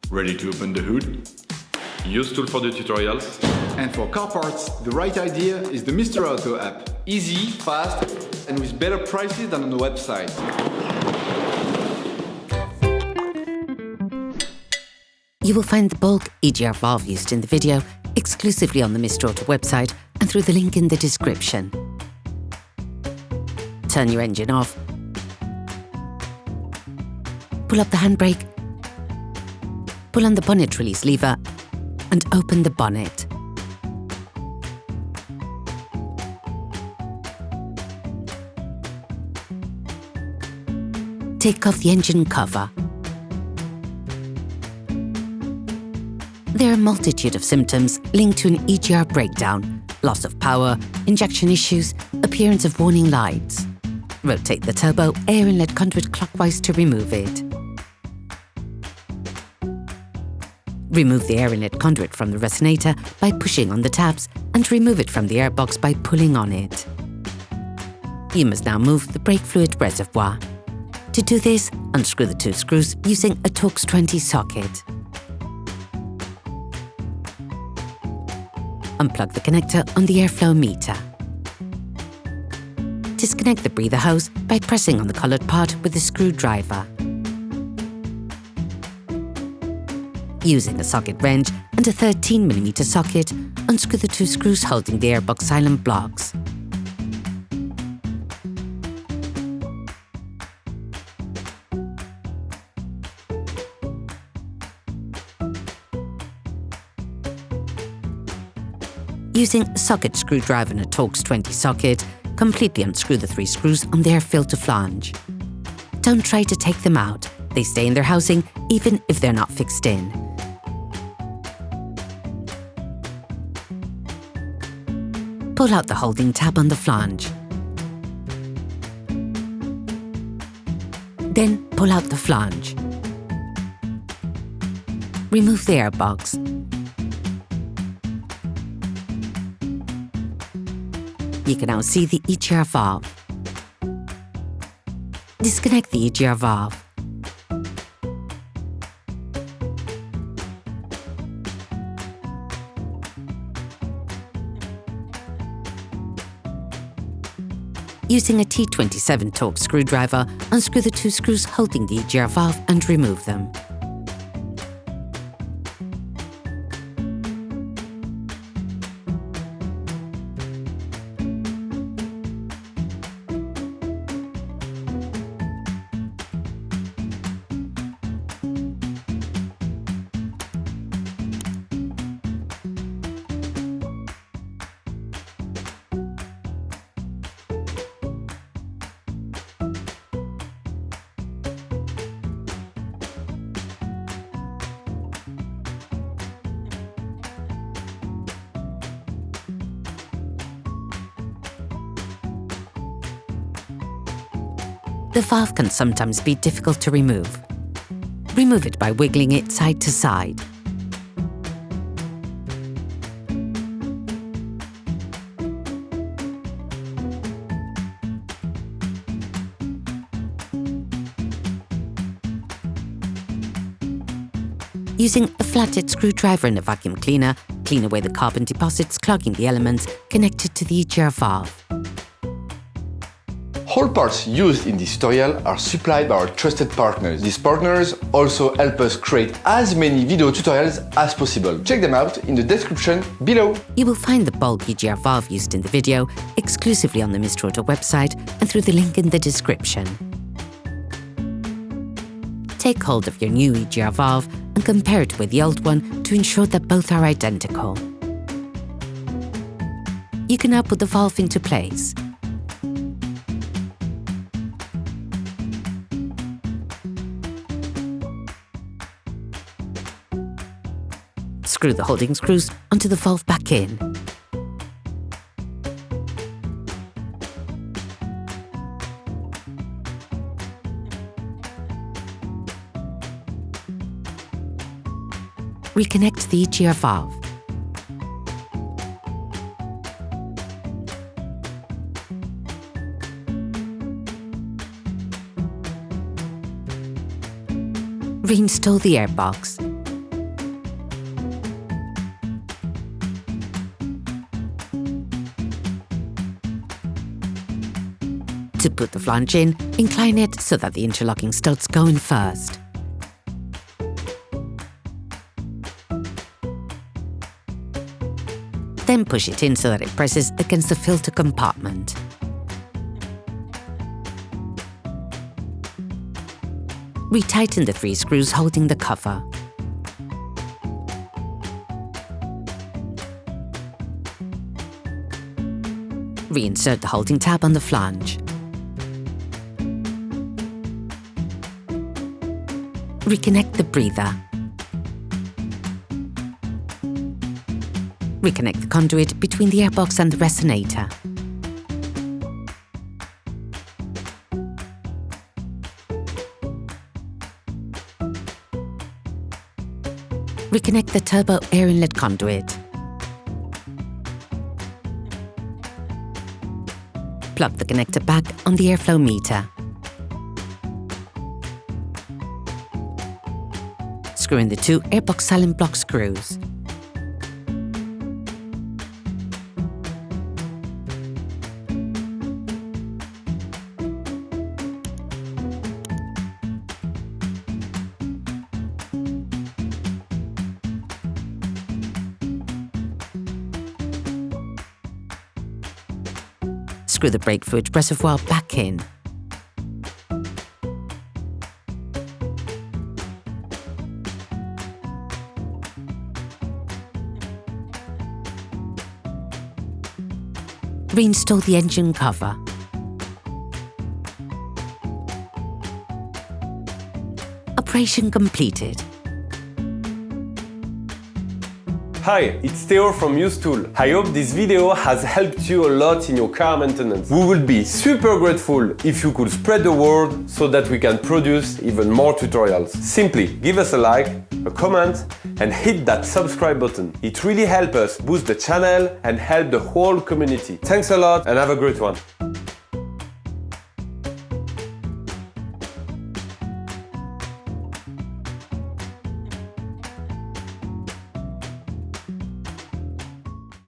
Ready to open the hood? UseTool for the tutorials. And for car parts, the right idea is the Mr. Auto app. Easy, fast, and with better prices than on the website. You will find the bulk EGR valve used in the video exclusively on the Mr. Auto website and through the link in the description. Turn your engine off. Pull up the handbrake. Pull on the bonnet release lever and open the bonnet. Take off the engine cover. There are a multitude of symptoms linked to an EGR breakdown: loss of power, injection issues, appearance of warning lights. Rotate the turbo air inlet conduit clockwise to remove it. Remove the air inlet conduit from the resonator by pushing on the tabs and remove it from the airbox by pulling on it. You must now move the brake fluid reservoir. To do this, unscrew the two screws using a Torx T20 socket. Unplug the connector on the airflow meter. Disconnect the breather hose by pressing on the coloured part with a screwdriver. Using a socket wrench and a 13mm socket, unscrew the two screws holding the airbox silent blocks. Using a socket screwdriver and a Torx T20 socket, completely unscrew the three screws on the air filter flange. Don't try to take them out. They stay in their housing even if they're not fixed in. Pull out the holding tab on the flange. Then pull out the flange. Remove the airbox. You can now see the EGR valve. Disconnect the EGR valve. Using a T27 Torx screwdriver, unscrew the two screws holding the EGR valve and remove them. The valve can sometimes be difficult to remove. Remove it by wiggling it side to side. Using a flathead screwdriver and a vacuum cleaner, clean away the carbon deposits clogging the elements connected to the EGR valve. All parts used in this tutorial are supplied by our trusted partners. These partners also help us create as many video tutorials as possible. Check them out in the description below. You will find the bulk EGR valve used in the video exclusively on the Mr. Auto website and through the link in the description. Take hold of your new EGR valve and compare it with the old one to ensure that both are identical. You can now put the valve into place. Screw the holding screws onto the valve back in. Reconnect the EGR valve. Reinstall the airbox. To put the flange in, incline it so that the interlocking studs go in first. Then push it in so that it presses against the filter compartment. Retighten the 3 screws holding the cover. Reinsert the holding tab on the flange. Reconnect the breather. Reconnect the conduit between the airbox and the resonator. Reconnect the turbo air inlet conduit. Plug the connector back on the airflow meter. Screw in the 2 airbox silent block screws. Screw the brake fluid reservoir back in. Reinstall the engine cover. Operation completed. Hi, it's Theo from UseTool. I hope this video has helped you a lot in your car maintenance. We would be super grateful if you could spread the word so that we can produce even more tutorials. Simply give us a like, a comment, and hit that subscribe button. It really helps us boost the channel and help the whole community. Thanks a lot and have a great one.